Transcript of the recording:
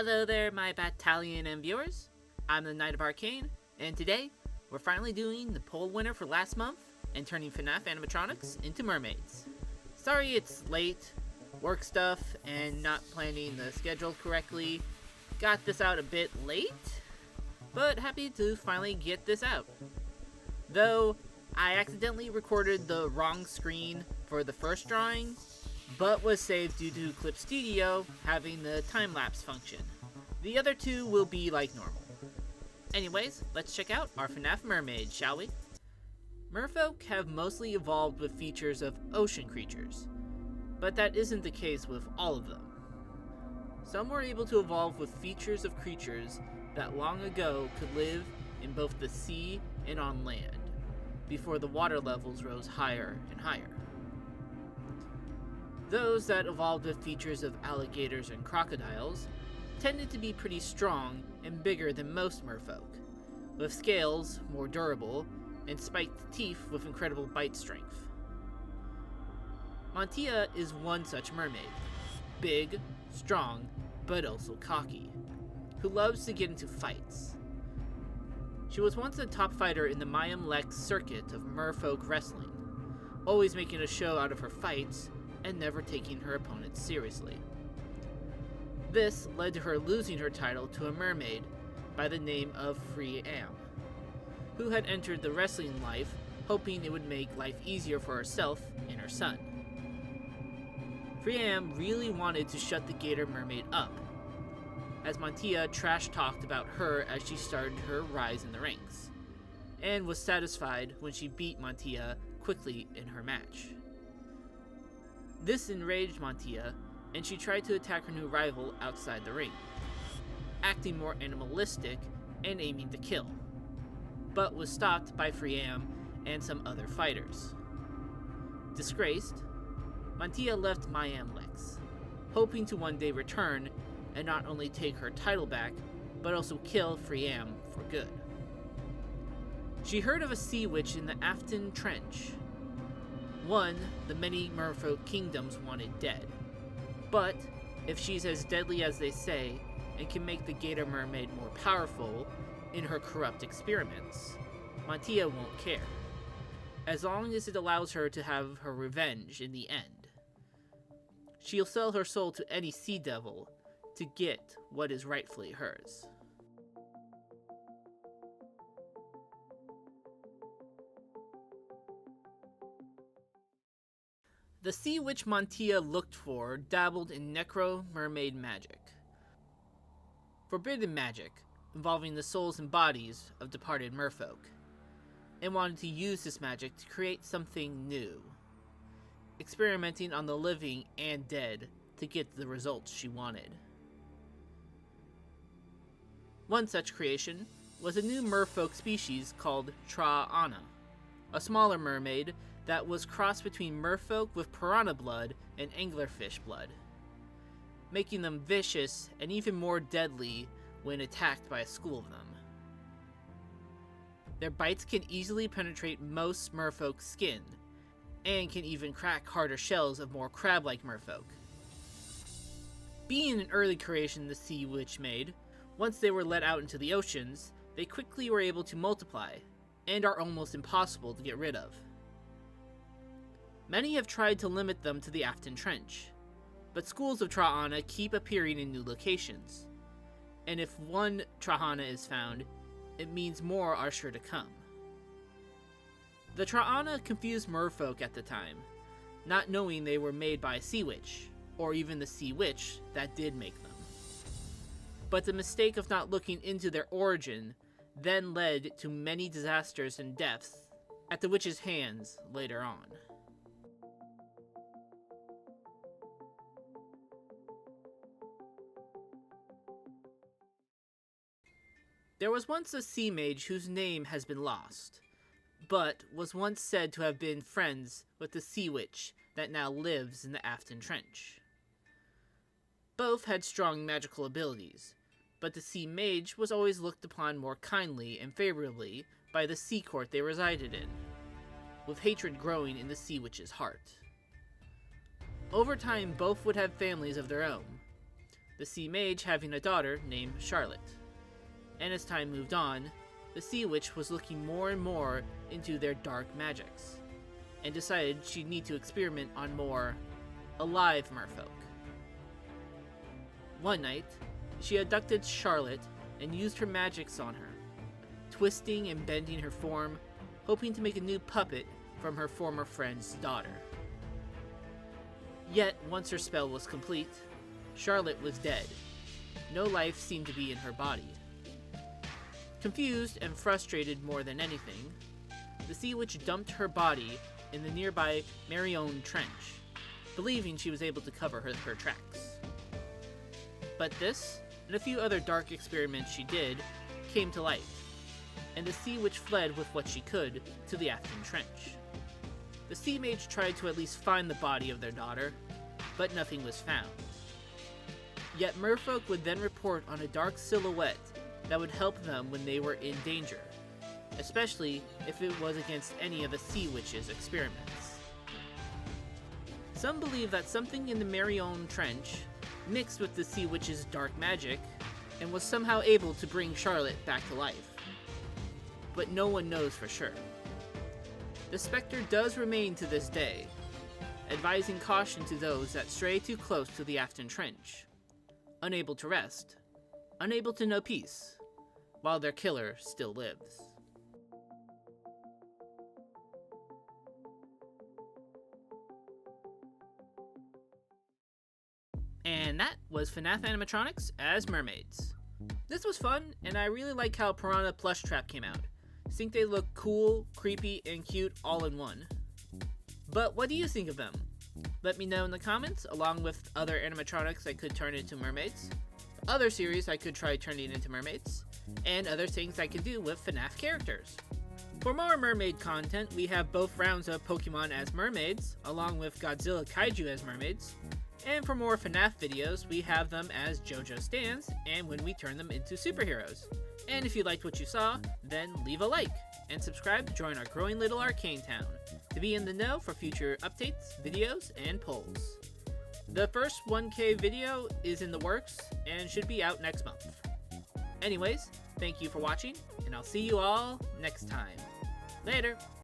Hello there, my battalion and viewers. I'm the Knight of Arcane, and today we're finally doing the poll winner for last month and turning FNAF animatronics into mermaids. Sorry it's late, work stuff, and not planning the schedule correctly. Got this out a bit late, but happy to finally get this out. Though I accidentally recorded the wrong screen for the first drawing, but was saved due to Clip Studio having the time-lapse function. The other two will be like normal. Anyways, let's check out our FNAF mermaids, shall we? Merfolk have mostly evolved with features of ocean creatures, but that isn't the case with all of them. Some were able to evolve with features of creatures that long ago could live in both the sea and on land, before the water levels rose higher and higher. Those that evolved with features of alligators and crocodiles tended to be pretty strong and bigger than most merfolk, with scales more durable and spiked teeth with incredible bite strength. Mantia is one such mermaid, big, strong, but also cocky, who loves to get into fights. She was once a top fighter in the Mayim Lex circuit of merfolk wrestling, always making a show out of her fights and never taking her opponents seriously. This led to her losing her title to a mermaid by the name of Freddy, who had entered the wrestling life hoping it would make life easier for herself and her son. Freddy really wanted to shut the Gator Mermaid up, as Mantia trash-talked about her as she started her rise in the ranks, and was satisfied when she beat Mantia quickly in her match. This enraged Mantia, and she tried to attack her new rival outside the ring, acting more animalistic and aiming to kill, but was stopped by Freddy and some other fighters. Disgraced, Mantia left Mayim Lex, hoping to one day return and not only take her title back, but also kill Freddy for good. She heard of a sea witch in the Afton Trench, one the many merfolk kingdoms wanted dead. But if she's as deadly as they say, and can make the Gator Mermaid more powerful in her corrupt experiments, Mantia won't care, as long as it allows her to have her revenge in the end. She'll sell her soul to any sea devil to get what is rightfully hers. The sea witch Mantia looked for dabbled in necro-mermaid magic. Forbidden magic, involving the souls and bodies of departed merfolk, and wanted to use this magic to create something new, experimenting on the living and dead to get the results she wanted. One such creation was a new merfolk species called Tra-Ana, a smaller mermaid that was crossed between merfolk with piranha blood and anglerfish blood, making them vicious and even more deadly when attacked by a school of them. Their bites can easily penetrate most merfolk's skin, and can even crack harder shells of more crab-like merfolk. Being an early creation the sea witch made, once they were let out into the oceans, they quickly were able to multiply, and are almost impossible to get rid of. Many have tried to limit them to the Afton Trench, but schools of Tra-Ana keep appearing in new locations, and if one Tra-Ana is found, it means more are sure to come. The Tra-Ana confused merfolk at the time, not knowing they were made by a sea witch, or even the sea witch that did make them. But the mistake of not looking into their origin then led to many disasters and deaths at the witch's hands later on. There was once a sea mage whose name has been lost, but was once said to have been friends with the sea witch that now lives in the Afton Trench. Both had strong magical abilities, but the sea mage was always looked upon more kindly and favorably by the sea court they resided in, with hatred growing in the sea witch's heart. Over time, both would have families of their own, the sea mage having a daughter named Charlotte. And as time moved on, the sea witch was looking more and more into their dark magics, and decided she'd need to experiment on more alive merfolk. One night, she abducted Charlotte and used her magics on her, twisting and bending her form, hoping to make a new puppet from her former friend's daughter. Yet, once her spell was complete, Charlotte was dead. No life seemed to be in her body. Confused and frustrated more than anything, the sea witch dumped her body in the nearby Mermaids trench, believing she was able to cover her tracks. But this, and a few other dark experiments she did, came to light, and the sea witch fled with what she could to the Afton trench. The sea mage tried to at least find the body of their daughter, but nothing was found. Yet merfolk would then report on a dark silhouette that would help them when they were in danger, especially if it was against any of the sea witch's experiments. Some believe that something in the Mermaids trench mixed with the sea witch's dark magic and was somehow able to bring Charlotte back to life. But no one knows for sure. The specter does remain to this day, advising caution to those that stray too close to the Afton trench, unable to rest, unable to know peace, while their killer still lives. And that was FNAF Animatronics as Mermaids. This was fun, and I really like how Piranha Plush Trap came out. I think they look cool, creepy, and cute all in one. But what do you think of them? Let me know in the comments, along with other animatronics I could turn into mermaids, other series I could try turning into mermaids, and other things I could do with FNAF characters. For more mermaid content, we have both rounds of Pokemon as mermaids, along with Godzilla Kaiju as mermaids, and for more FNAF videos, we have them as JoJo stands, and when we turn them into superheroes. And if you liked what you saw, then leave a like, and subscribe to join our growing little Arcane town, to be in the know for future updates, videos, and polls. The first 1K video is in the works, and should be out next month. Anyways, thank you for watching, and I'll see you all next time. Later!